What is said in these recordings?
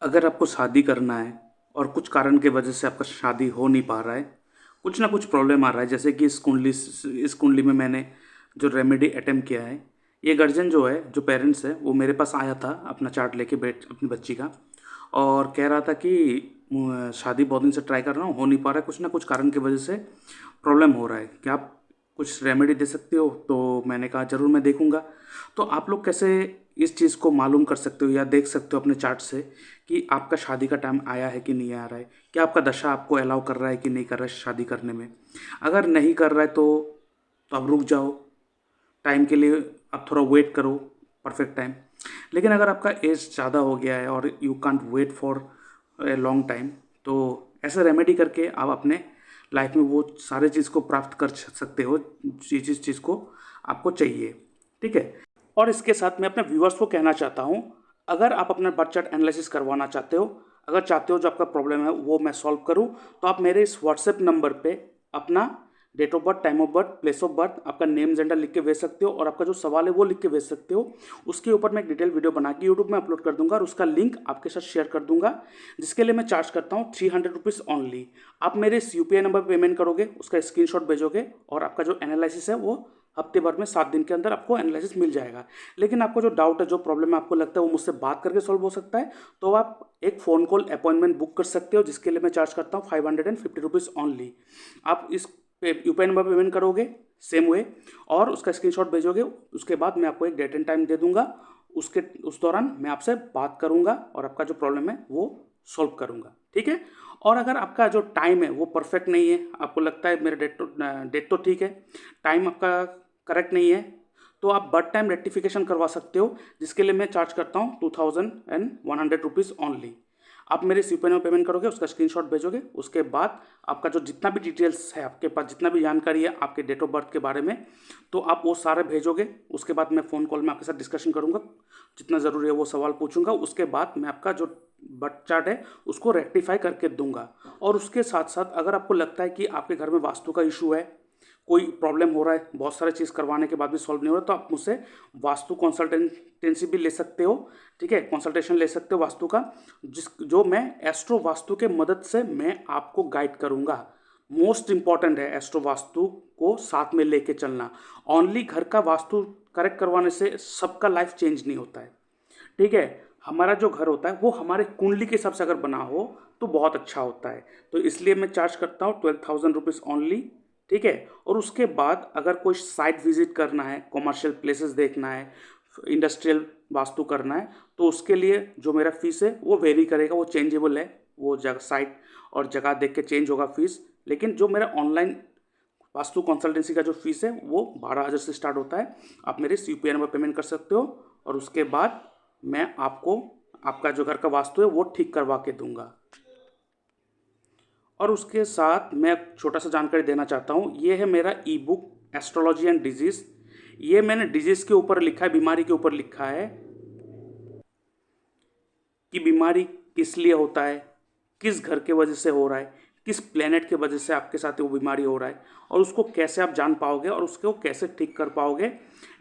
अगर आपको शादी करना है और कुछ कारण की वजह से आपका शादी हो नहीं पा रहा है, कुछ ना कुछ प्रॉब्लम आ रहा है, जैसे कि इस कुंडली में मैंने जो रेमेडी अटेम्प्ट किया है, ये गार्जियन जो है, जो पेरेंट्स है, वो मेरे पास आया था अपना चार्ट लेके बेट अपनी बच्ची का, और कह रहा था कि शादी बहुत दिन से ट्राई कर रहा हूँ, हो नहीं पा रहा है, कुछ ना कुछ कारण की वजह से प्रॉब्लम हो रहा है, क्या आप कुछ रेमेडी दे सकते हो? तो मैंने कहा ज़रूर मैं देखूंगा। तो आप लोग कैसे इस चीज़ को मालूम कर सकते हो या देख सकते हो अपने चार्ट से कि आपका शादी का टाइम आया है कि नहीं आ रहा है? क्या आपका दशा आपको अलाउ कर रहा है कि नहीं कर रहा है शादी करने में? अगर नहीं कर रहा है तो आप रुक जाओ, टाइम के लिए आप थोड़ा वेट करो, परफेक्ट टाइम। लेकिन अगर आपका एज ज़्यादा हो गया है और you can't wait for a long time, तो ऐसा रेमेडी करके आप अपने लाइफ में वो सारे चीज़ को प्राप्त कर सकते हो जिस चीज़ को आपको चाहिए। ठीक है। और इसके साथ मैं अपने व्यूअर्स को कहना चाहता हूँ, अगर आप अपना बर्थ चार्ट एनालिसिस करवाना चाहते हो, अगर चाहते हो जो आपका प्रॉब्लम है वो मैं सॉल्व करूँ, तो आप मेरे इस व्हाट्सएप नंबर पे अपना date of birth, time of birth, place of birth, आपका नेम जेंडर लिख के भेज सकते हो, और आपका जो सवाल है वो लिख के भेज सकते हो। उसके ऊपर मैं एक डिटेल वीडियो बना के यूट्यूब में अपलोड कर दूंगा और उसका लिंक आपके साथ शेयर कर दूंगा, जिसके लिए मैं चार्ज करता हूँ 300 रुपीज़ ओनली। आप मेरे इस यूपीआई नंबर पर पेमेंट करोगे, उसका स्क्रीनशॉट भेजोगे, और आपका जो एनालिसिस है वो हफ्ते भर में 7 दिन के अंदर आपको एनालिसिस मिल जाएगा। लेकिन आपको जो डाउट है, जो प्रॉब्लम है, आपको लगता है वो मुझसे बात करके सॉल्व हो सकता है, तो आप एक फ़ोन कॉल अपॉइंटमेंट बुक कर सकते हो, जिसके लिए मैं चार्ज करता हूँ 550 रुपीज़ ओनली। आप इस यूपीआई नंबर पेमेंट करोगे सेम वे, और उसका स्क्रीनशॉट भेजोगे, उसके बाद मैं आपको एक डेट एंड टाइम दे दूंगा। उस दौरान मैं आपसे बात करूंगा और आपका जो प्रॉब्लम है वो सॉल्व करूंगा। ठीक है। और अगर आपका जो टाइम है वो परफेक्ट नहीं है, आपको लगता है मेरा डेट तो ठीक है, टाइम आपका करेक्ट नहीं है, तो आप बर्थ टाइम रेक्टिफिकेशन करवा सकते हो, जिसके लिए मैं चार्ज करता हूँ 2100 रुपीज़ ओनली। आप मेरे सीपीआई में पेमेंट करोगे, उसका स्क्रीनशॉट भेजोगे, उसके बाद आपका जो जितना भी डिटेल्स है, आपके पास जितना भी जानकारी है आपके डेट ऑफ बर्थ के बारे में, तो आप वो सारे भेजोगे। उसके बाद मैं फ़ोन कॉल में आपके साथ डिस्कशन करूँगा, जितना ज़रूरी है वो सवाल पूछूंगा। उसके बाद मैं आपका जो बर्थ चार्ट है उसको रेक्टिफाई करके दूंगा। और उसके साथ साथ अगर आपको लगता है कि आपके घर में वास्तु का इशू है, कोई प्रॉब्लम हो रहा है, बहुत सारे चीज़ करवाने के बाद भी सॉल्व नहीं हो रहा, तो आप मुझसे वास्तु कंसल्टेंसी भी ले सकते हो। ठीक है, कंसल्टेशन ले सकते हो वास्तु का, जो मैं एस्ट्रो वास्तु के मदद से मैं आपको गाइड करूंगा। मोस्ट इंपॉर्टेंट है एस्ट्रो वास्तु को साथ में लेके चलना। ओनली घर का वास्तु करेक्ट करवाने से सबका लाइफ चेंज नहीं होता है। ठीक है। हमारा जो घर होता है वो हमारे कुंडली के हिसाब से अगर बना हो तो बहुत अच्छा होता है। तो इसलिए मैं चार्ज करता हूँ 12,000 रुपीज़ ओनली। ठीक है। और उसके बाद अगर कोई साइट विजिट करना है, कॉमर्शियल प्लेसेस देखना है, इंडस्ट्रियल वास्तु करना है, तो उसके लिए जो मेरा फीस है वो वेरी करेगा, वो चेंजेबल है, वो जगह साइट और जगह देख के चेंज होगा फीस। लेकिन जो मेरा ऑनलाइन वास्तु कंसल्टेंसी का जो फीस है वो 12,000 से स्टार्ट होता है। आप मेरे यूपीआई नंबर पेमेंट कर सकते हो, और उसके बाद मैं आपको आपका जो घर का वास्तु है वो ठीक करवा के दूंगा। और उसके साथ मैं एक छोटा सा जानकारी देना चाहता हूँ, ये है मेरा ई बुक एस्ट्रोलॉजी एंड डिजीज़। ये मैंने डिजीज़ के ऊपर लिखा है, बीमारी के ऊपर लिखा है कि बीमारी किस लिए होता है, किस घर के वजह से हो रहा है, किस प्लेनेट के वजह से आपके साथ वो बीमारी हो रहा है, और उसको कैसे आप जान पाओगे और उसको कैसे ठीक कर पाओगे।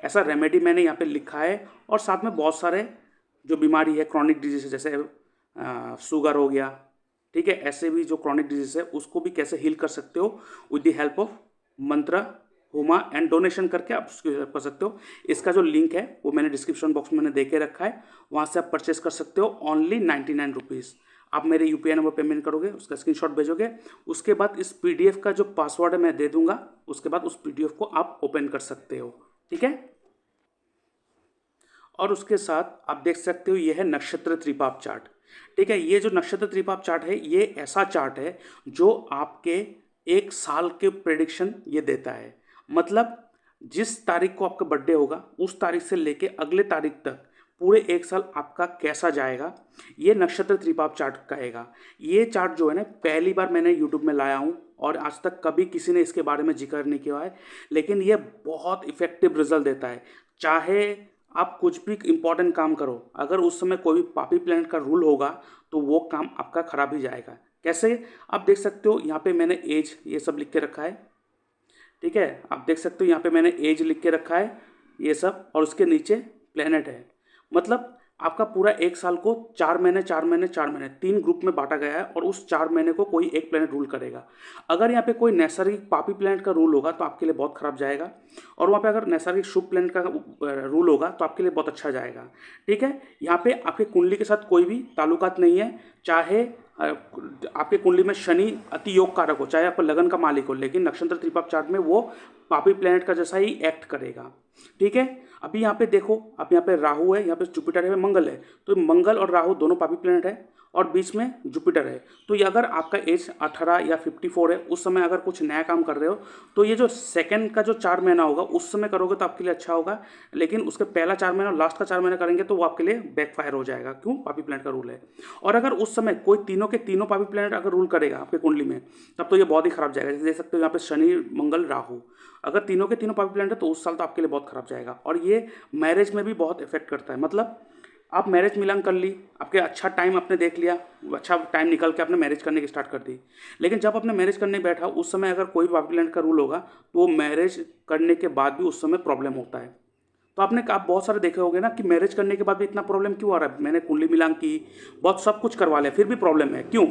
ऐसा रेमेडी मैंने यहाँ पे लिखा है। और साथ में बहुत सारे जो बीमारी है, क्रॉनिक डिजीज है, जैसे शुगर हो गया, ठीक है, ऐसे भी जो क्रॉनिक डिजीज है उसको भी कैसे हील कर सकते हो विद द हेल्प ऑफ मंत्र, हुमा एंड डोनेशन करके आप उसकी हेल्प कर सकते हो। इसका जो लिंक है वो मैंने डिस्क्रिप्शन बॉक्स में मैंने दे के रखा है, वहाँ से आप परचेस कर सकते हो ओनली 99 रुपीज़। आप मेरे यूपीआई नंबर पेमेंट करोगे, उसका स्क्रीनशॉट भेजोगे, उसके बाद इस पीडीएफ का जो पासवर्ड है मैं दे दूंगा, उसके बाद उस पीडीएफ को आप ओपन कर सकते हो। ठीक है। और उसके साथ आप देख सकते हो ये है नक्षत्र त्रिपाप चार्ट। ठीक है। ये जो नक्षत्र त्रिपाप चार्ट है ये ऐसा चार्ट है जो आपके एक साल के प्रेडिक्शन ये देता है। मतलब जिस तारीख को आपका बर्थडे होगा उस तारीख से लेके अगले तारीख तक पूरे एक साल आपका कैसा जाएगा, ये नक्षत्र त्रिपाप चार्ट कहेगा। ये चार्ट जो है ना, पहली बार मैंने यूट्यूब में लाया हूँ और आज तक कभी किसी ने इसके बारे में जिक्र नहीं किया है, लेकिन ये बहुत इफेक्टिव रिजल्ट देता है। चाहे आप कुछ भी इंपॉर्टेंट काम करो, अगर उस समय कोई भी पापी प्लेनेट का रूल होगा तो वो काम आपका खराब ही जाएगा। कैसे? आप देख सकते हो यहाँ पे मैंने एज ये सब लिख के रखा है। ठीक है। आप देख सकते हो यहाँ पे मैंने एज लिख के रखा है ये सब, और उसके नीचे प्लेनेट है। मतलब आपका पूरा एक साल को 4 महीने 4 महीने 4 महीने 3 ग्रुप में बांटा गया है और उस 4 महीने को कोई एक प्लेनेट रूल करेगा। अगर यहाँ पे कोई नैसर्गिक पापी प्लेनेट का रूल होगा तो आपके लिए बहुत खराब जाएगा, और वहाँ पे अगर नैसर्गिक शुभ प्लेनेट का रूल होगा तो आपके लिए बहुत अच्छा जाएगा। ठीक है, यहाँ पे आपके कुंडली के साथ कोई भी ताल्लुकात नहीं है, चाहे आपके कुंडली में शनि अति योग कारक हो, चाहे आपका लगन का मालिक हो, लेकिन नक्षत्र त्रिपाप चार्ट में वो पापी प्लेनेट का जैसा ही एक्ट करेगा। ठीक है, अभी यहाँ पे देखो, अब यहाँ पे राहु है, यहाँ पे जुपिटर है, मंगल है, तो मंगल और राहु दोनों पापी प्लेनेट है और बीच में जुपिटर है। तो ये अगर आपका एज 18 या 54 है, उस समय अगर कुछ नया काम कर रहे हो तो ये जो सेकंड का जो 4 महीना होगा उस समय करोगे तो आपके लिए अच्छा होगा, लेकिन उसके पहला 4 महीना और लास्ट का 4 महीना करेंगे तो वो आपके लिए बैकफायर हो जाएगा। क्यों? पापी प्लेनेट का रूल है। और अगर उस समय कोई तीनों के तीनों पापी प्लेनेट अगर रूल करेगा आपके कुंडली में, तब तो ये बहुत ही खराब जाएगा। जैसे देख सकते हो यहाँ पे शनि मंगल राहु, अगर तीनों के तीनों पापी प्लेनेट है तो उस साल तो आपके लिए बहुत खराब जाएगा। और ये मैरिज में भी बहुत इफेक्ट करता है। मतलब आप मैरिज मिलन कर ली, आपके अच्छा टाइम आपने देख लिया, अच्छा टाइम निकल के आपने मैरिज करने की स्टार्ट कर दी, लेकिन जब आपने मैरिज करने बैठा उस समय अगर कोई पापी प्लेनेट का रूल होगा तो वो मैरिज करने के बाद भी उस समय प्रॉब्लम होता है। तो आप बहुत सारे देखे होंगे ना कि मैरिज करने के बाद भी इतना प्रॉब्लम क्यों आ रहा है, मैंने कुंडली मिलान की, बहुत सब कुछ करवा लिया, फिर भी प्रॉब्लम है। क्यों?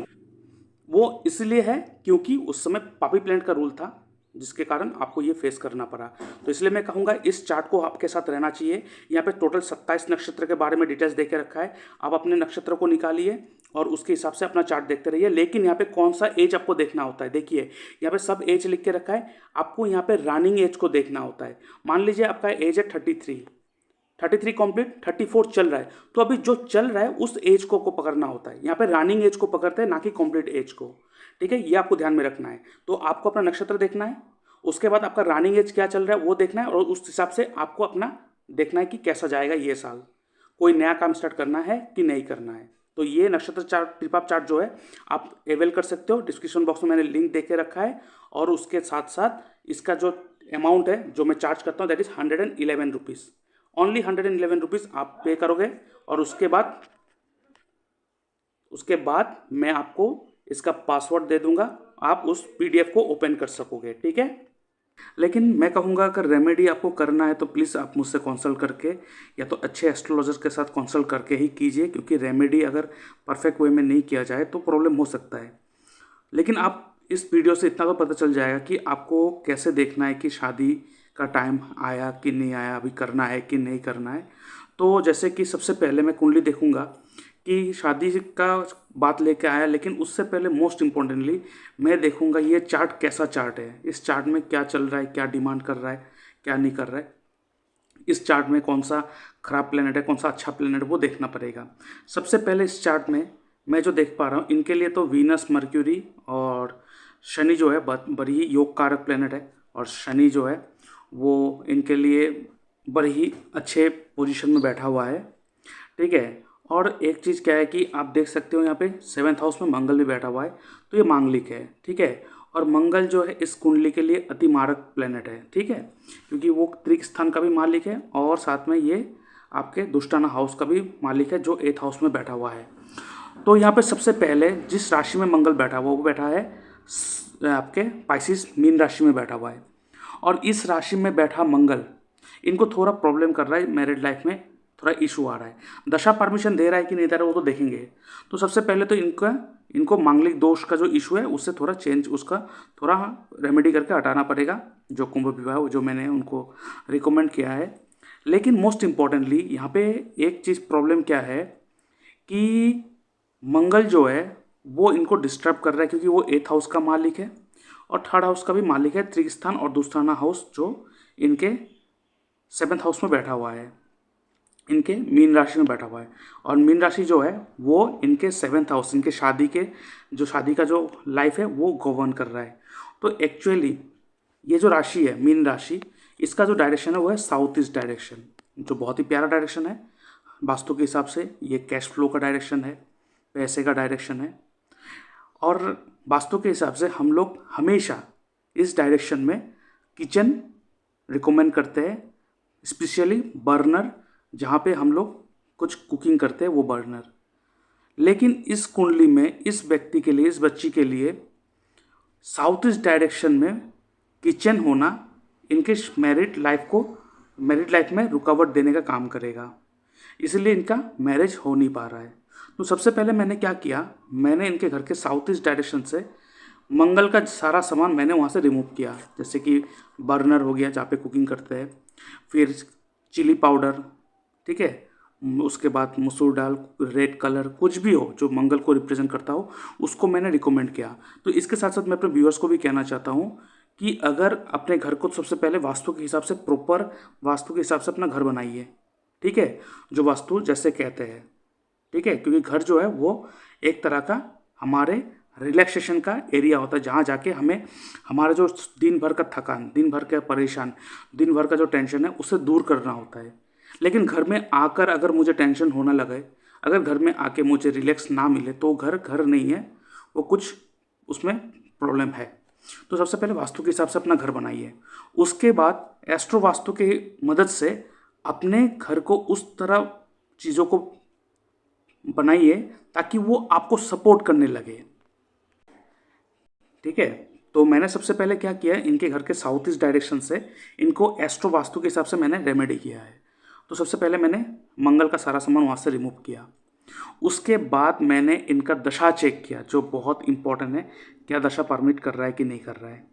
वो इसलिए है क्योंकि उस समय पापी प्लेनेट का रूल था, जिसके कारण आपको ये फेस करना पड़ा। तो इसलिए मैं कहूँगा इस चार्ट को आपके साथ रहना चाहिए। यहाँ पे टोटल 27 नक्षत्र के बारे में डिटेल्स दे के रखा है, आप अपने नक्षत्र को निकालिए और उसके हिसाब से अपना चार्ट देखते रहिए। लेकिन यहाँ पे कौन सा एज आपको देखना होता है, देखिए यहाँ पे सब एज लिख के रखा है, आपको यहाँ पे रनिंग एज को देखना होता है। मान लीजिए आपका एज है 33 कंप्लीट, 34 चल रहा है, तो अभी जो चल रहा है उस एज को पकड़ना होता है। यहाँ पे रनिंग एज को पकड़ते हैं, ना कि कंप्लीट एज को। ठीक है, ये आपको ध्यान में रखना है। तो आपको अपना नक्षत्र देखना है, उसके बाद आपका रनिंग एज क्या चल रहा है वो देखना है, और उस हिसाब से आपको अपना देखना है कि कैसा जाएगा ये साल, कोई नया काम स्टार्ट करना है कि नहीं करना है। तो ये नक्षत्र चार्ट, त्रिपाप चार्ट जो है आप अवेल कर सकते हो। डिस्क्रिप्शन बॉक्स में मैंने लिंक दे के रखा है, और उसके साथ साथ इसका जो अमाउंट है जो मैं चार्ज करता हूँ that is 111 rupees, only 111 rupees आप पे करोगे। और उसके बाद मैं आपको इसका पासवर्ड दे दूंगा, आप उस पीडीएफ को ओपन कर सकोगे। ठीक है, लेकिन मैं कहूँगा अगर रेमेडी आपको करना है तो प्लीज़ आप मुझसे कंसल्ट करके या तो अच्छे एस्ट्रोलॉजर के साथ कंसल्ट करके ही कीजिए, क्योंकि रेमेडी अगर परफेक्ट वे में नहीं किया जाए तो प्रॉब्लम हो सकता है। लेकिन आप इस वीडियो से इतना तो पता चल जाएगा कि आपको कैसे देखना है कि शादी का टाइम आया कि नहीं आया, अभी करना है कि नहीं करना है। तो जैसे कि सबसे पहले मैं कुंडली देखूंगा कि शादी का बात लेके आया, लेकिन उससे पहले मोस्ट इम्पोर्टेंटली मैं देखूंगा ये चार्ट कैसा चार्ट है, इस चार्ट में क्या चल रहा है, क्या डिमांड कर रहा है, क्या नहीं कर रहा है, इस चार्ट में कौन सा खराब प्लेनेट है, कौन सा अच्छा प्लेनेट है, वो देखना पड़ेगा। सबसे पहले इस चार्ट में मैं जो देख पा रहा हूँ, इनके लिए तो वीनस, मर्क्यूरी और शनि जो है बड़ी ही योग कारक प्लेनेट है, और शनि जो है वो इनके लिए बड़े ही अच्छे पोजीशन में बैठा हुआ है। ठीक है, और एक चीज़ क्या है कि आप देख सकते हो यहाँ पे 7th हाउस में मंगल भी बैठा हुआ है, तो ये मांगलिक है। ठीक है, और मंगल जो है इस कुंडली के लिए अति मारक प्लेनेट है। ठीक है, क्योंकि वो त्रिक स्थान का भी मालिक है और साथ में ये आपके दुष्टाना हाउस का भी मालिक है जो 8th हाउस में बैठा हुआ है। तो यहाँ पे सबसे पहले जिस राशि में मंगल बैठा हुआ वो बैठा है आपके पाइसिस, मीन राशि में बैठा हुआ है। और इस राशि में बैठा मंगल इनको थोड़ा प्रॉब्लम कर रहा है, मैरिड लाइफ में थोड़ा इशू आ रहा है। दशा परमिशन दे रहा है कि नहीं दे रहा है वो तो देखेंगे। तो सबसे पहले तो इनको मांगलिक दोष का जो इशू है उससे थोड़ा उसका थोड़ा रेमेडी करके हटाना पड़ेगा, जो कुंभ विवाह जो मैंने उनको रिकमेंड किया है। लेकिन मोस्ट इम्पॉर्टेंटली यहाँ पे एक चीज़ प्रॉब्लम क्या है कि मंगल जो है वो इनको डिस्टर्ब कर रहा है, क्योंकि वो 8th हाउस का मालिक है और 3rd हाउस का भी मालिक है, त्रिक स्थान और दुष्टाना हाउस जो इनके 7th हाउस में बैठा हुआ है, इनके मीन राशि में बैठा हुआ है। और मीन राशि जो है वो इनके 7th हाउस, इनके शादी का जो लाइफ है वो गवर्न कर रहा है। तो एक्चुअली ये जो राशि है मीन राशि, इसका जो डायरेक्शन है वो है साउथ ईस्ट डायरेक्शन, जो बहुत ही प्यारा डायरेक्शन है वास्तु के हिसाब से। ये कैश फ्लो का डायरेक्शन है, पैसे का डायरेक्शन है, और वास्तु के हिसाब से हम लोग हमेशा इस डायरेक्शन में किचन रिकमेंड करते हैं, स्पेशली बर्नर, जहाँ पे हम लोग कुछ कुकिंग करते हैं वो बर्नर। लेकिन इस कुंडली में इस व्यक्ति के लिए, इस बच्ची के लिए साउथ ईस्ट डायरेक्शन में किचन होना इनके मैरिड लाइफ में रुकावट देने का काम करेगा। इसलिए इनका मैरिज हो नहीं पा रहा है। तो सबसे पहले मैंने क्या किया, मैंने इनके घर के साउथ ईस्ट डायरेक्शन से मंगल का सारा सामान मैंने वहाँ से रिमूव किया, जैसे कि बर्नर हो गया जहाँ पे कुकिंग करते हैं, फिर चिली पाउडर, ठीक है, उसके बाद मसूर दाल, रेड कलर, कुछ भी हो जो मंगल को रिप्रेजेंट करता हो उसको मैंने रिकमेंड किया। तो इसके साथ साथ मैं अपने व्यूअर्स को भी कहना चाहता हूँ कि अगर अपने घर को सबसे पहले वास्तु के हिसाब से, प्रॉपर वास्तु के हिसाब से अपना घर बनाइए, ठीक है, जो वास्तु जैसे कहते हैं, ठीक है, क्योंकि घर जो है वो एक तरह का हमारे रिलैक्सेशन का एरिया होता है, जहाँ जाके हमें हमारा जो दिन भर का थकान, दिन भर का परेशान, दिन भर का जो टेंशन है उसे दूर करना होता है। लेकिन घर में आकर अगर मुझे टेंशन होने लगे, अगर घर में आके मुझे रिलैक्स ना मिले तो घर घर नहीं है, वो कुछ उसमें प्रॉब्लम है। तो सबसे पहले वास्तु के हिसाब से अपना घर बनाइए, उसके बाद एस्ट्रो वास्तु के मदद से अपने घर को उस तरह चीज़ों को बनाइए ताकि वो आपको सपोर्ट करने लगे, ठीक है। तो मैंने सबसे पहले क्या किया, इनके घर के साउथ ईस्ट डायरेक्शन से इनको एस्ट्रो वास्तु के हिसाब से मैंने रेमेडी किया है। तो सबसे पहले मैंने मंगल का सारा सामान वहाँ से रिमूव किया। उसके बाद मैंने इनका दशा चेक किया, जो बहुत इंपॉर्टेंट है, क्या दशा परमिट कर रहा है कि नहीं कर रहा है।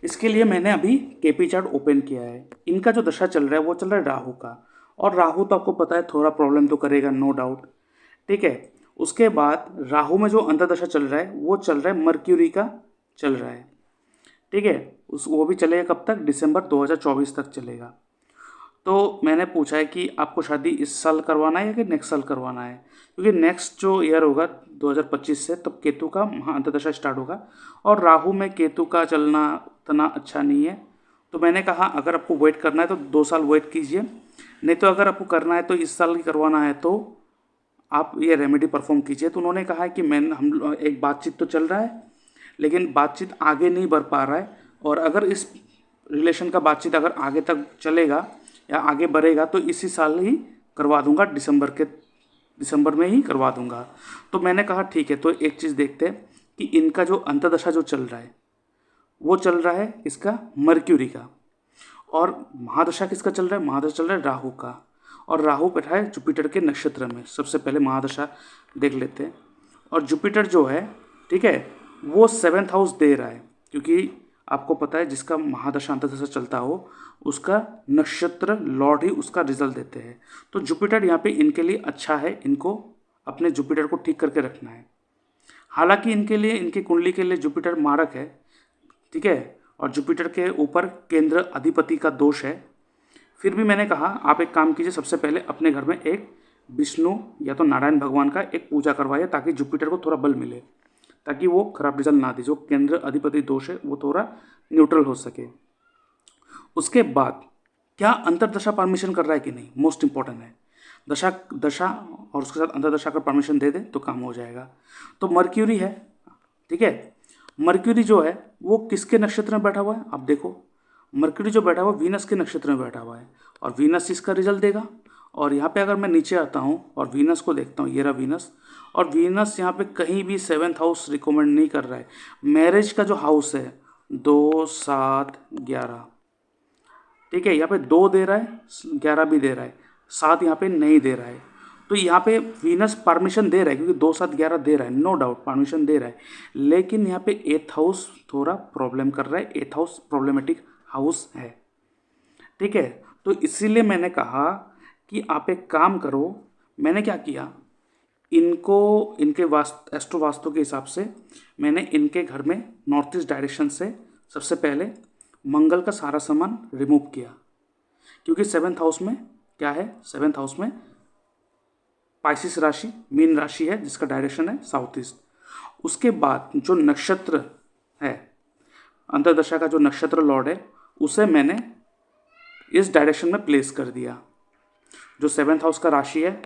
इसके लिए मैंने अभी केपी चार्ट ओपन किया है। इनका जो दशा चल रहा है वो चल रहा है राहु का, और राहु तो आपको पता है थोड़ा प्रॉब्लम तो करेगा, नो डाउट, ठीक है। उसके बाद राहु में जो अंतर्दशा चल रहा है वो चल रहा है मर्क्यूरी का चल रहा है, ठीक है। वो भी चलेगा कब तक, दिसंबर 2024 तक चलेगा। तो मैंने पूछा है कि आपको शादी इस साल करवाना है या कि नेक्स्ट साल करवाना है, क्योंकि नेक्स्ट जो ईयर होगा 2025 से तब केतु का अंतर्दशा स्टार्ट होगा, और राहु में केतु का चलना उतना अच्छा नहीं है। तो मैंने कहा अगर आपको वेट करना है तो 2 साल वेट कीजिए, नहीं तो अगर आपको करना है तो इस साल ही करवाना है तो आप ये रेमेडी परफॉर्म कीजिए। तो उन्होंने कहा कि हम एक बातचीत तो चल रहा है, लेकिन बातचीत आगे नहीं बढ़ पा रहा है, और अगर इस रिलेशन का बातचीत अगर आगे तक चलेगा या आगे बढ़ेगा तो इसी साल ही करवा दूंगा, दिसंबर में ही करवा दूंगा। तो मैंने कहा ठीक है, तो एक चीज़ देखते हैं कि इनका जो अंतर्दशा जो चल रहा है वो चल रहा है इसका मर्क्यूरी का, और महादशा किसका चल रहा है, महादशा चल रहा है राहु का, और राहु बैठा है जुपिटर के नक्षत्र में। सबसे पहले महादशा देख लेते हैं, और जुपिटर जो है, ठीक है, वो 7th हाउस दे रहा है, क्योंकि आपको पता है जिसका महादशा अंतर्दशा चलता हो उसका नक्षत्र लॉर्ड ही उसका रिजल्ट देते हैं। तो जुपिटर यहाँ पे इनके लिए अच्छा है, इनको अपने जुपिटर को ठीक करके रखना है। हालांकि इनके लिए, इनकी कुंडली के लिए जुपिटर मारक है, ठीक है, और जुपिटर के ऊपर केंद्र अधिपति का दोष है। फिर भी मैंने कहा आप एक काम कीजिए, सबसे पहले अपने घर में एक विष्णु या तो नारायण भगवान का एक पूजा करवाइए, ताकि जुपिटर को थोड़ा बल मिले, ताकि वो खराब रिजल्ट ना दे, जो केंद्र अधिपति दोष है वो थोड़ा न्यूट्रल हो सके। उसके बाद क्या अंतर्दशा परमिशन कर रहा है कि नहीं, मोस्ट इंपॉर्टेंट है। दशा और उसके साथ अंतर्दशा का परमिशन दे दे तो काम हो जाएगा। तो मर्क्यूरी है, ठीक है, मर्क्यूरी जो है वो किसके नक्षत्र में बैठा हुआ है, आप देखो, मर्क्यूरी जो बैठा हुआ है वीनस के नक्षत्र में बैठा हुआ है, और वीनस इसका रिजल्ट देगा। और यहाँ पे अगर मैं नीचे आता हूँ और वीनस को देखता हूँ, ये रहा वीनस, और वीनस यहाँ पे कहीं भी 7th हाउस रिकमेंड नहीं कर रहा है। मैरिज का जो हाउस है 2, 7, 11, ठीक है, यहाँ पे 2 दे रहा है, 11 भी दे रहा है, 7 यहाँ पे नहीं दे रहा है। तो यहाँ पे वीनस परमिशन दे रहा है, क्योंकि 2, 7, 11 दे रहा है, नो डाउट परमिशन दे रहा है, लेकिन यहाँ पे 8th हाउस थोड़ा प्रॉब्लम कर रहा है, 8th हाउस प्रॉब्लमेटिक हाउस है, ठीक है। तो इसीलिए मैंने कहा कि आप एक काम करो, मैंने क्या किया, इनको इनके एस्ट्रो वास्तु के हिसाब से मैंने इनके घर में नॉर्थ ईस्ट डायरेक्शन से सबसे पहले मंगल का सारा सामान रिमूव किया, क्योंकि 7th हाउस में क्या है, 7th हाउस में पाइसिस राशि, मीन राशि है, जिसका डायरेक्शन है साउथ ईस्ट। उसके बाद जो नक्षत्र है, अंतर्दशा का जो नक्षत्र लॉर्ड है, उसे मैंने इस डायरेक्शन में प्लेस कर दिया। जो 7th हाउस का राशि है,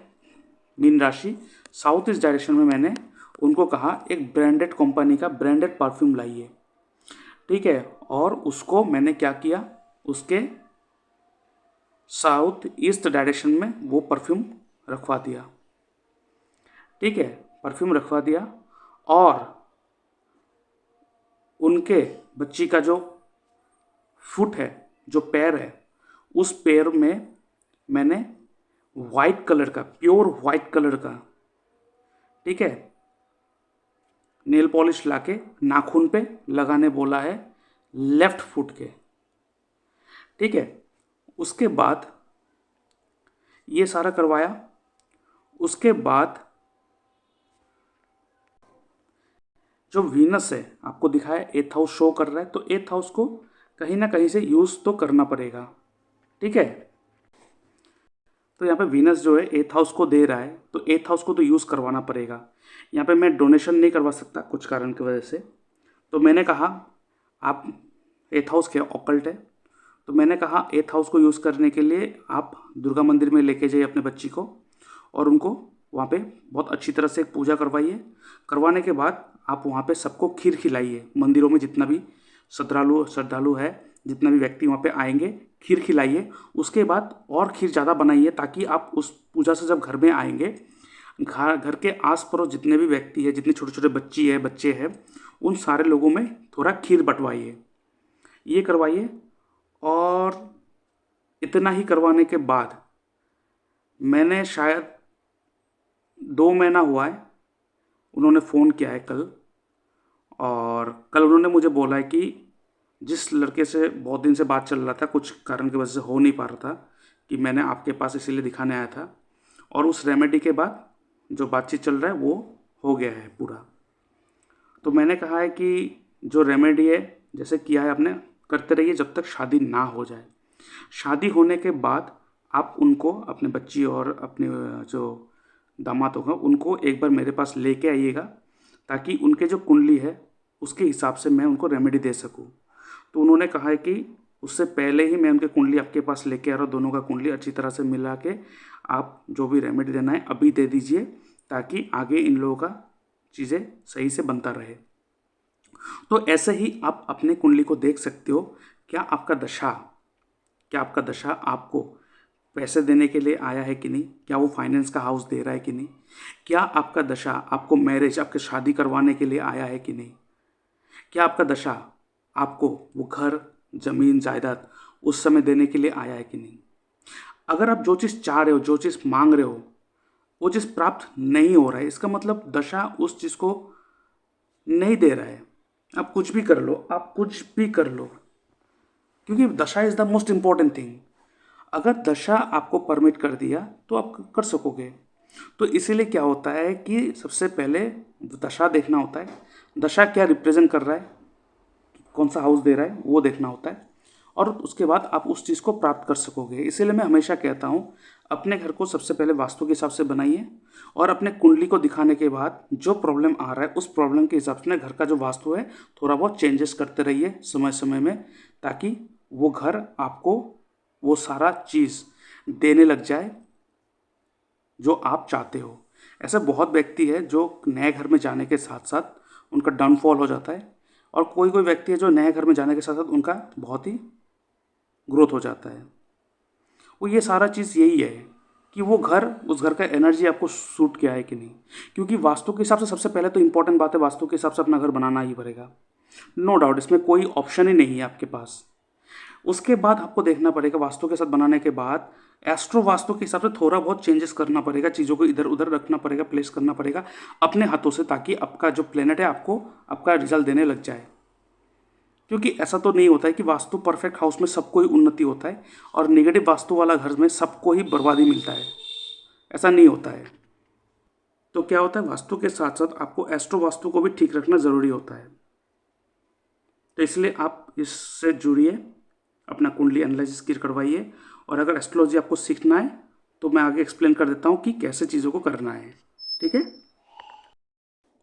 मीन राशि, साउथ ईस्ट डायरेक्शन में मैंने उनको कहा एक ब्रांडेड कंपनी का ब्रांडेड परफ्यूम लाइए, ठीक है, और उसको मैंने क्या किया, उसके साउथ ईस्ट डायरेक्शन में वो परफ्यूम रखवा दिया, ठीक है, परफ्यूम रखवा दिया। और उनके बच्ची का जो फुट है, जो पैर है, उस पैर में मैंने वाइट कलर का, प्योर वाइट कलर का, ठीक है, नेल पॉलिश लाके नाखून पे लगाने बोला है, लेफ्ट फुट के, ठीक है। उसके बाद ये सारा करवाया। उसके बाद जो वीनस है आपको दिखाया, एथ हाउस शो कर रहा है, तो एथ हाउस को कहीं ना कहीं से यूज़ तो करना पड़ेगा, ठीक है। तो यहाँ पे वीनस जो है एथ हाउस को दे रहा है, तो एथ हाउस को तो यूज़ करवाना पड़ेगा। यहाँ पे मैं डोनेशन नहीं करवा सकता कुछ कारण की वजह से, तो मैंने कहा आप, एथ हाउस क्या ऑकल्ट है, तो मैंने कहा एथ हाउस को यूज़ करने के लिए आप दुर्गा मंदिर में लेके जाइए अपने बच्ची को, और उनको वहाँ पे बहुत अच्छी तरह से पूजा करवाइए। करवाने के बाद आप वहाँ पे सबको खीर खिलाइए, मंदिरों में जितना भी श्रद्धालु है, जितना भी व्यक्ति वहाँ पे आएंगे, खीर खिलाइए। उसके बाद और खीर ज़्यादा बनाइए, ताकि आप उस पूजा से जब घर में आएंगे, घर के आस पड़ोस जितने भी व्यक्ति है, जितने छोटे छोटे बच्चे हैं, उन सारे लोगों में थोड़ा खीर बंटवाइए, ये करवाइए। और इतना ही करवाने के बाद मैंने शायद 2 महीना हुआ है, उन्होंने फ़ोन किया है कल, और कल उन्होंने मुझे बोला है कि जिस लड़के से बहुत दिन से बात चल रहा था, कुछ कारण की वजह से हो नहीं पा रहा था, कि मैंने आपके पास इसीलिए दिखाने आया था, और उस रेमेडी के बाद जो बातचीत चल रहा है वो हो गया है पूरा। तो मैंने कहा है कि जो रेमेडी है, जैसे किया है आपने, करते रहिए जब तक शादी ना हो जाए। शादी होने के बाद आप उनको, अपने बच्ची और अपने जो दामाद होगा, उनको एक बार मेरे पास लेके आइएगा, ताकि उनके जो कुंडली है उसके हिसाब से मैं उनको रेमेडी दे सकूं। तो उन्होंने कहा है कि उससे पहले ही मैं उनके कुंडली आपके पास लेके आ रहा हूँ, दोनों का कुंडली अच्छी तरह से मिला के आप जो भी रेमेडी देना है अभी दे दीजिए, ताकि आगे इन लोगों का चीज़ें सही से बनता रहे। तो ऐसे ही आप अपने कुंडली को देख सकते हो, क्या आपका दशा आपको पैसे देने के लिए आया है कि नहीं, क्या वो फाइनेंस का हाउस दे रहा है कि नहीं, क्या आपका दशा आपको मैरिज, आपके शादी करवाने के लिए आया है कि नहीं, क्या आपका दशा आपको वो घर, जमीन, जायदाद उस समय देने के लिए आया है कि नहीं। अगर आप जो चीज़ चाह रहे हो, जो चीज़ मांग रहे हो, वो चीज़ प्राप्त नहीं हो रहा है, इसका मतलब दशा उस चीज़ को नहीं दे रहा है। आप कुछ भी कर लो, आप कुछ भी कर लो, क्योंकि दशा is the most important thing. अगर दशा आपको परमिट कर दिया तो आप कर सकोगे। तो इसीलिए क्या होता है कि सबसे पहले दशा देखना होता है, दशा क्या रिप्रेजेंट कर रहा है, कौन सा हाउस दे रहा है, वो देखना होता है, और उसके बाद आप उस चीज़ को प्राप्त कर सकोगे। इसीलिए मैं हमेशा कहता हूँ, अपने घर को सबसे पहले वास्तु के हिसाब से बनाइए, और अपने कुंडली को दिखाने के बाद जो प्रॉब्लम आ रहा है उस प्रॉब्लम के हिसाब से घर का जो वास्तु है थोड़ा बहुत चेंजेस करते रहिए समय समय में, ताकि वो घर आपको वो सारा चीज़ देने लग जाए जो आप चाहते हो। ऐसे बहुत व्यक्ति है जो नए घर में जाने के साथ साथ उनका डाउनफॉल हो जाता है, और कोई कोई व्यक्ति है जो नए घर में जाने के साथ साथ उनका बहुत ही ग्रोथ हो जाता है। वो ये सारा चीज़ यही है कि वो घर, उस घर का एनर्जी आपको सूट किया है कि नहीं। क्योंकि वास्तु के हिसाब से सबसे पहले तो इंपॉर्टेंट बात है, वास्तु के हिसाब से अपना घर बनाना ही पड़ेगा, नो डाउट, इसमें कोई ऑप्शन ही नहीं है आपके पास। उसके बाद आपको देखना पड़ेगा, वास्तु के साथ बनाने के बाद एस्ट्रो वास्तु के हिसाब से थोड़ा बहुत चेंजेस करना पड़ेगा, चीज़ों को इधर उधर रखना पड़ेगा, प्लेस करना पड़ेगा अपने हाथों से, ताकि आपका जो प्लेनेट है आपको आपका रिजल्ट देने लग जाए। क्योंकि ऐसा तो नहीं होता है कि वास्तु परफेक्ट हाउस में सबको ही उन्नति होता है, और नेगेटिव वास्तु वाला घर में सबको ही बर्बादी मिलता है, ऐसा नहीं होता है। तो क्या होता है, वास्तु के साथ साथ आपको एस्ट्रो वास्तु को भी ठीक रखना ज़रूरी होता है। तो इसलिए आप इससे जुड़िए, अपना कुंडली एनालिसिस करवाइए, और अगर एस्ट्रोलॉजी आपको सीखना है तो मैं आगे एक्सप्लेन कर देता हूँ कि कैसे चीज़ों को करना है, ठीक है।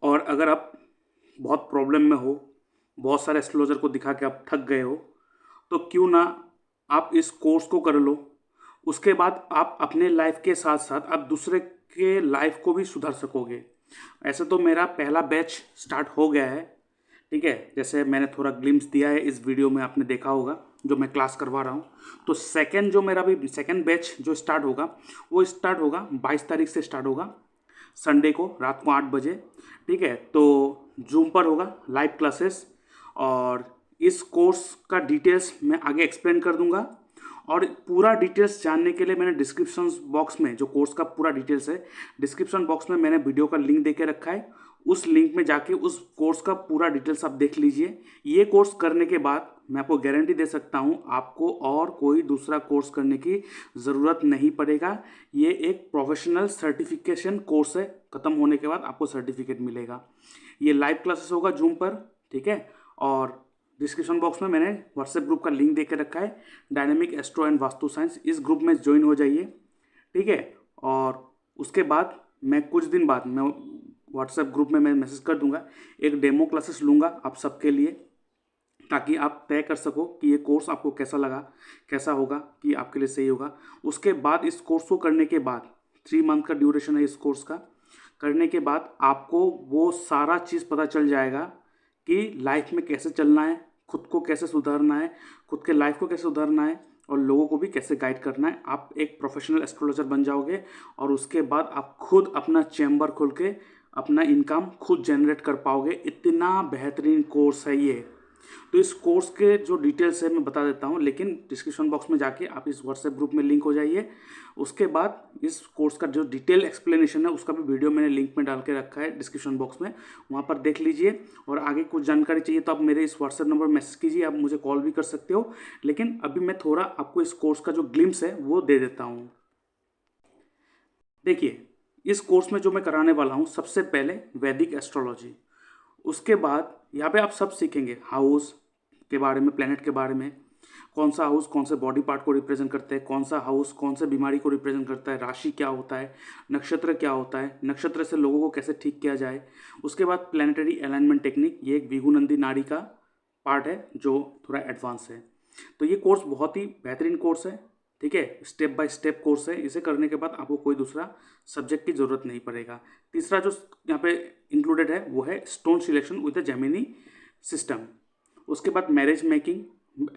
और अगर आप बहुत प्रॉब्लम में हो, बहुत सारे एस्ट्रोलॉजर को दिखा के आप थक गए हो, तो क्यों ना आप इस कोर्स को कर लो। उसके बाद आप अपने लाइफ के साथ साथ आप दूसरे के लाइफ को भी सुधार सकोगे। ऐसे तो मेरा पहला बैच स्टार्ट हो गया है, ठीक है, जैसे मैंने थोड़ा ग्लिम्स दिया है इस वीडियो में, आपने देखा होगा जो मैं क्लास करवा रहा हूँ। तो सेकंड बैच जो स्टार्ट होगा, वो स्टार्ट होगा 22 तारीख से स्टार्ट होगा, संडे को रात को 8 बजे, ठीक है। तो जूम पर होगा लाइव क्लासेस, और इस कोर्स का डिटेल्स मैं आगे एक्सप्लेन कर दूंगा। और पूरा डिटेल्स जानने के लिए मैंने डिस्क्रिप्शन बॉक्स में, जो कोर्स का पूरा डिटेल्स है, डिस्क्रिप्शन बॉक्स में मैंने वीडियो का लिंक दे के रखा है। उस लिंक में जाके उस कोर्स का पूरा डिटेल्स आप देख लीजिए। ये कोर्स करने के बाद मैं आपको गारंटी दे सकता हूँ आपको और कोई दूसरा कोर्स करने की ज़रूरत नहीं पड़ेगा। ये एक प्रोफेशनल सर्टिफिकेशन कोर्स है, ख़त्म होने के बाद आपको सर्टिफिकेट मिलेगा। ये लाइव क्लासेस होगा जूम पर, ठीक है। और डिस्क्रिप्शन बॉक्स में मैंने व्हाट्सएप ग्रुप का लिंक दे के रखा है, dynamic astro and vastu science. इस ग्रुप में ज्वाइन हो जाइए, ठीक है। और उसके बाद मैं कुछ दिन बाद मैं व्हाट्सएप ग्रुप में मैं मैसेज कर दूंगा, एक डेमो क्लासेस लूँगा आप सबके लिए, ताकि आप तय कर सको कि ये कोर्स आपको कैसा लगा, कैसा होगा, कि आपके लिए सही होगा। उसके बाद इस कोर्स को करने के बाद 3 मंथ का ड्यूरेशन है इस कोर्स का, करने के बाद आपको वो सारा चीज़ पता चल जाएगा कि लाइफ में कैसे चलना है, खुद को कैसे सुधारना है, खुद के लाइफ को कैसे सुधारना है, और लोगों को भी कैसे गाइड करना है। आप एक प्रोफेशनल एस्ट्रोलॉजर बन जाओगे और उसके बाद आप खुद अपना चैम्बर खोल के अपना इनकम खुद जनरेट कर पाओगे। इतना बेहतरीन कोर्स है ये। तो इस कोर्स के जो डिटेल्स है मैं बता देता हूँ, लेकिन डिस्क्रिप्शन बॉक्स में जाके आप इस व्हाट्सएप ग्रुप में लिंक हो जाइए। उसके बाद इस कोर्स का जो डिटेल एक्सप्लेनेशन है उसका भी वीडियो मैंने लिंक में डाल के रखा है डिस्क्रिप्शन बॉक्स में, वहाँ पर देख लीजिए। और आगे कुछ जानकारी चाहिए तो आप मेरे इस व्हाट्सएप नंबर पर मैसेज कीजिए, आप मुझे कॉल भी कर सकते हो। लेकिन अभी मैं थोड़ा आपको इस कोर्स का जो ग्लिम्स है वो दे देता हूँ। देखिए, इस कोर्स में जो मैं कराने वाला हूँ, सबसे पहले वैदिक एस्ट्रोलॉजी, उसके बाद यहाँ पे आप सब सीखेंगे हाउस के बारे में, प्लेनेट के बारे में, कौन सा हाउस कौन से बॉडी पार्ट को रिप्रेजेंट करते हैं, कौन सा हाउस कौन से बीमारी को रिप्रेजेंट करता है, राशि क्या होता है, नक्षत्र क्या होता है, नक्षत्र से लोगों को कैसे ठीक किया जाए। उसके बाद प्लानिटरी अलाइनमेंट टेक्निक, ये एक विगुनंदी नाड़ी का पार्ट है जो थोड़ा एडवांस है। तो ये कोर्स बहुत ही बेहतरीन कोर्स है, ठीक है। स्टेप बाय स्टेप कोर्स है। इसे करने के बाद आपको कोई दूसरा सब्जेक्ट की ज़रूरत नहीं पड़ेगा। तीसरा जो यहाँ पे इंक्लूडेड है वो है stone selection with the Gemini system. उसके बाद marriage making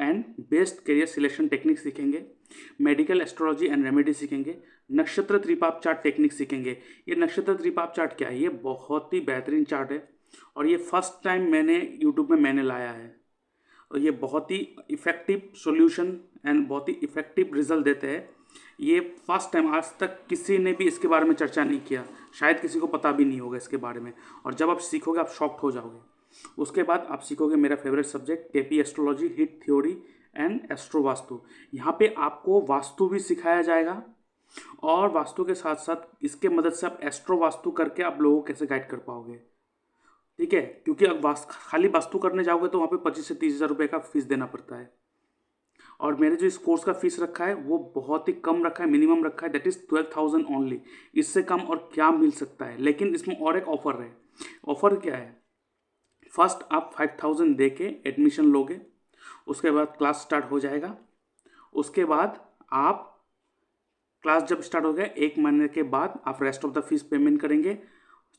and best career selection technique सीखेंगे, मेडिकल एस्ट्रोलॉजी एंड रेमेडी सीखेंगे, नक्षत्र त्रिपाप चार्ट टेक्निक सीखेंगे। ये नक्षत्र त्रिपाप चार्ट क्या है? ये बहुत ही बेहतरीन चार्ट है और ये फर्स्ट टाइम मैंने यूट्यूब में मैंने लाया है, और ये बहुत ही इफ़ेक्टिव सॉल्यूशन एंड बहुत ही इफ़ेक्टिव रिजल्ट देते हैं। ये फर्स्ट टाइम, आज तक किसी ने भी इसके बारे में चर्चा नहीं किया, शायद किसी को पता भी नहीं होगा इसके बारे में। और जब आप सीखोगे आप शॉक्ड हो जाओगे। उसके बाद आप सीखोगे मेरा favourite subject KP astrology, hit theory and astro vastu. यहाँ पे आपको वास्तु भी सिखाया जाएगा और वास्तु के साथ साथ इसके मदद से आप एस्ट्रो वास्तु करके आप लोगों को कैसे गाइड कर पाओगे, ठीक है। क्योंकि अब खाली वास्तु करने जाओगे तो वहाँ पे 25 से 30 हज़ार रुपये का फीस देना पड़ता है। और मैंने जो इस कोर्स का फीस रखा है वो बहुत ही कम रखा है, मिनिमम रखा है, दैट इज़ 12,000 ओनली। इससे कम और क्या मिल सकता है। लेकिन इसमें और एक ऑफर है। ऑफर क्या है? फर्स्ट आप 5,000 दे के एडमिशन लोगे, उसके बाद क्लास स्टार्ट हो जाएगा। उसके बाद आप क्लास जब स्टार्ट हो गया 1 महीने के बाद आप rest of the fees payment करेंगे।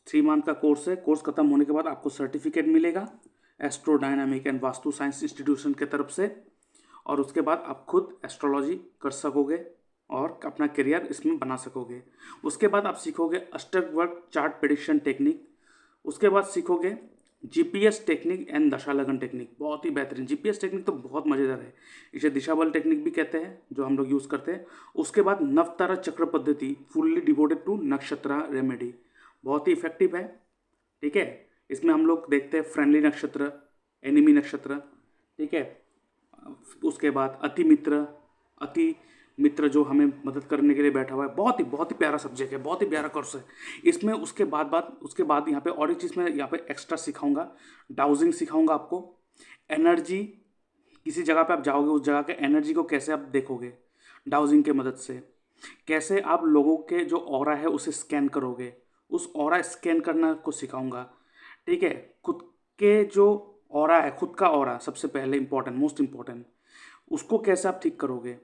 3 मंथ का कोर्स है। कोर्स खत्म होने के बाद आपको सर्टिफिकेट मिलेगा astro dynamic and vastu science institution की तरफ से, और उसके बाद आप खुद एस्ट्रोलॉजी कर सकोगे और अपना करियर इसमें बना सकोगे। उसके बाद आप सीखोगे अष्टवर्क चार्ट प्रेडिक्शन टेक्निक। उसके बाद सीखोगे जीपीएस टेक्निक एंड दशा लगन टेक्निक, बहुत ही बेहतरीन। जीपीएस टेक्निक तो बहुत मज़ेदार है, इसे दिशा बल टेक्निक भी कहते हैं जो हम लोग यूज़ करते हैं। उसके बाद नवतारा चक्र पद्धति, fully devoted to Nakshatra remedy, बहुत ही इफेक्टिव है, ठीक है। इसमें हम लोग देखते हैं फ्रेंडली नक्षत्र, एनिमी नक्षत्र, ठीक है। उसके बाद अति मित्र जो हमें मदद करने के लिए बैठा हुआ है। बहुत ही प्यारा सब्जेक्ट है, बहुत ही प्यारा कोर्स है इसमें। उसके बाद यहाँ पे और एक चीज़ मैं यहाँ पे एक्स्ट्रा सिखाऊंगा, डाउजिंग सिखाऊंगा आपको। एनर्जी, किसी जगह पे आप जाओगे उस जगह के एनर्जी को कैसे आप देखोगे डाउजिंग के मदद से, कैसे आप लोगों के जो ऑरा है उसे स्कैन करोगे, उस ऑरा स्कैन करना को सिखाऊंगा, ठीक है। खुद के जो ऑरा है, खुद का ऑरा सबसे पहले इंपॉर्टेंट, मोस्ट इंपॉर्टेंट, उसको कैसे आप ठीक करोगे,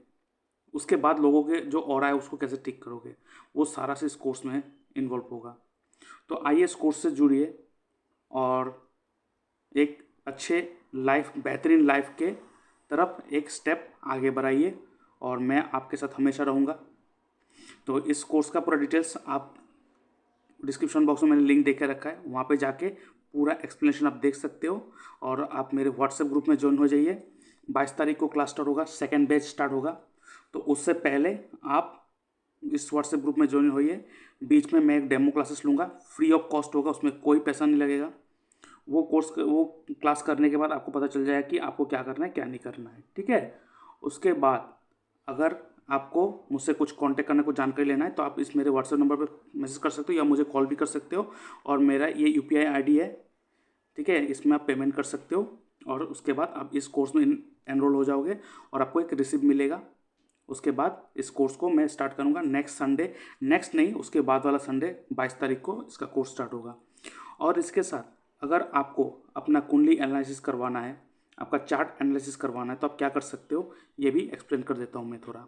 उसके बाद लोगों के जो ऑरा है उसको कैसे ठीक करोगे, वो सारा से इस कोर्स में इन्वॉल्व होगा। तो आइए इस कोर्स से जुड़िए और एक अच्छे लाइफ, बेहतरीन लाइफ के तरफ एक स्टेप आगे बढ़ाइए, और मैं आपके साथ हमेशा रहूँगा। तो इस कोर्स का पूरा डिटेल्स आप डिस्क्रिप्शन बॉक्स में मैंने लिंक दे के रखा है, वहाँ पे जाके पूरा एक्सप्लेनेशन आप देख सकते हो। और आप मेरे व्हाट्सएप ग्रुप में ज्वाइन हो जाइए। 22 तारीख को क्लास स्टार्ट होगा, सेकेंड बैच स्टार्ट होगा। तो उससे पहले आप इस व्हाट्सएप ग्रुप में ज्वाइन होइए। बीच में मैं एक डेमो क्लासेस लूँगा, फ्री ऑफ कॉस्ट होगा, उसमें कोई पैसा नहीं लगेगा। वो क्लास करने के बाद आपको पता चल जाएगा कि आपको क्या करना है क्या नहीं करना है, ठीक है। उसके बाद अगर आपको मुझसे कुछ कांटेक्ट करने को जानकारी लेना है तो आप इस मेरे व्हाट्सएप नंबर पर मैसेज कर सकते हो या मुझे कॉल भी कर सकते हो। और मेरा ये यूपीआई आईडी है, ठीक है, इसमें आप पेमेंट कर सकते हो। और उसके बाद आप इस कोर्स में एनरोल हो जाओगे और आपको एक रिसिप्ट मिलेगा। उसके बाद इस कोर्स को मैं स्टार्ट करूँगा नेक्स्ट संडे, नेक्स्ट नहीं उसके बाद वाला संडे 22 तारीख को इसका कोर्स स्टार्ट होगा। और इसके साथ अगर आपको अपना कुंडली एनालिसिस करवाना है, आपका चार्ट एनालिसिस करवाना है, तो आप क्या कर सकते हो ये भी एक्सप्लेन कर देता हूँ मैं थोड़ा।